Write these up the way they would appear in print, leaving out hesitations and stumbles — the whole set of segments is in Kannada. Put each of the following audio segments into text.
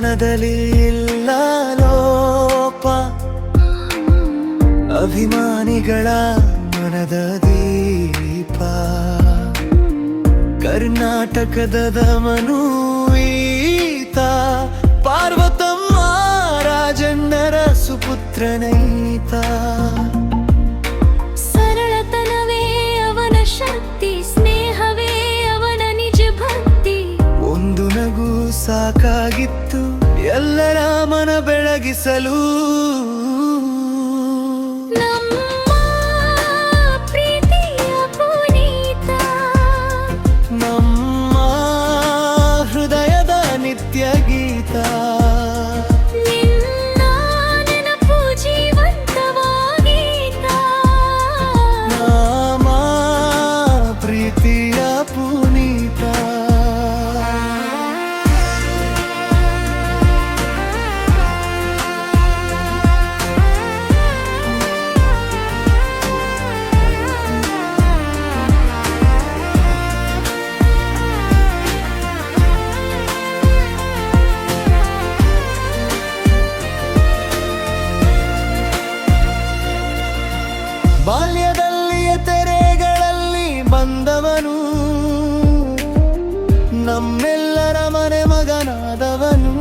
ಅಭಿಮಾನದಲ್ಲಿ ಇಲ್ಲ ಲೋಪ, ಅಭಿಮಾನಿಗಳ ಮನದ ದೀಪ. ಕರ್ನಾಟಕದ ದಮನು ಈತ, ಪಾರ್ವತಮ್ಮ ರಾಜಣ್ಣರ ಸುಪುತ್ರನೈತ. ಸರಳತನವೇ ಅವನ ಶಕ್ತಿ, ಸ್ನೇಹವೇ ಅವನ ನಿಜ ಭಕ್ತಿ. ಒಂದು ನಗು ಸಾಕಾಗಿತ್ತು ಎಲ್ಲರ ಮನ ಬೆಳಗಿಸಲು. ನಮ್ಮ ಪ್ರೀತಿಯ ಪುನೀತ, ನಮ್ಮ ಹೃದಯದ ನಿತ್ಯ ಗೀತ. ನಿನ್ನ ನೆನಪು ಜೀವಂತವಾಗೀತ. ನಮ್ಮ ಪ್ರೀತಿಯ ಪುನೀತ. ಬಾಲ್ಯದಲ್ಲಿಯ ತೆರೆಗಳಲ್ಲಿ ಬಂದವನು, ನಮ್ಮೆಲ್ಲರ ಮನೆ ಮಗನಾದವನು.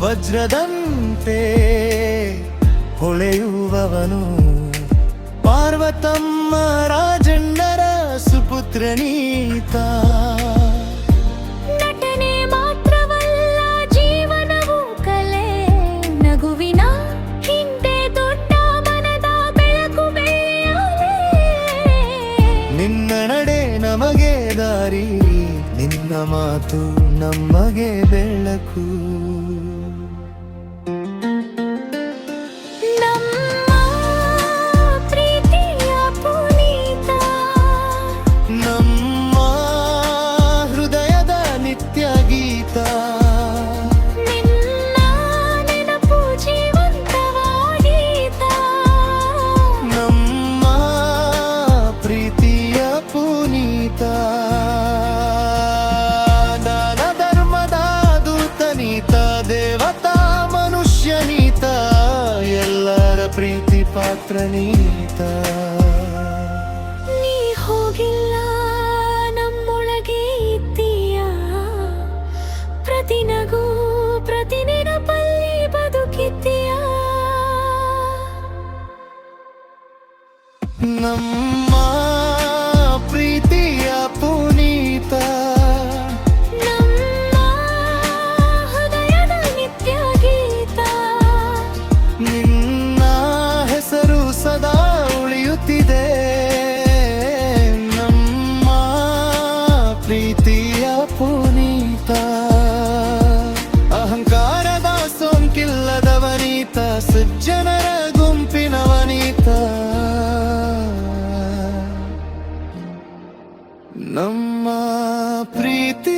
ವಜ್ರದಂತೆ ಹೊಳೆಯುವವನು, ಪಾರ್ವತಮ್ಮ ರಾಜಣ್ಣರ ಸುಪುತ್ರನೀತ. ನಟನೆ ಮಾತ್ರವಲ್ಲ ಜೀವನವು ಕಲೆ, ನಗುವಿನ ಹಿಂದೆ ದೊಡ್ಡ ಮನದ ಬೆಳಕು ಬೆಳೆಯಲೇ. ನಿನ್ನ ನಡೆ ನಮಗೆ ದಾರಿ, ನಿನ್ನ ಮಾತು ನಮಗೆ ಬೆಳಕು. ನಮ್ಮ ಪ್ರೀತಿಯ ಪುನೀತ, ನಮ್ಮ ಹೃದಯದ ನಿತ್ಯ ಗೀತ. ನಿನ್ನ ನೆನಪು ಜೀವಂತವಾಗೀತ. ನಮ್ಮ ಪ್ರೀತಿಯ ಪುನೀತ. ದಾನ ಧರ್ಮದ ದೂತನೀತ, ದೇವತಾ ಮನುಷ್ಯನೀತ, ಎಲ್ಲರ ಪ್ರೀತಿ ಪಾತ್ರನೀತ. ನೀ ಹೋಗಿಲ್ಲ ನಮ್ಮೊಳಗೆ ಇದ್ದೀಯ, ಪ್ರತಿ ನಗು ಪ್ರತಿ ನೆನಪಲ್ಲಿ ಬದುಕಿದ್ದೀಯ. ನಮ್ಮ ಪ್ರೀತಿಯ ಪುನೀತ. ನಮ್ಮ ಹೃದಯದ ನಿತ್ಯ ಗೀತ. ನಿನ್ನ ಹೆಸರು ಸದಾ ಉಳಿಯುತ್ತಿದೆ. ನಮ್ಮ ಪ್ರೀತಿಯ ಪುನೀತ. ಅಹಂಕಾರದ ಸೋಂಕಿಲ್ಲದವನೀತ, ಸಜ್ಜನರ ಗುಂಪಿನವನೀತ. ನಮ್ಮ ಪ್ರೀತಿ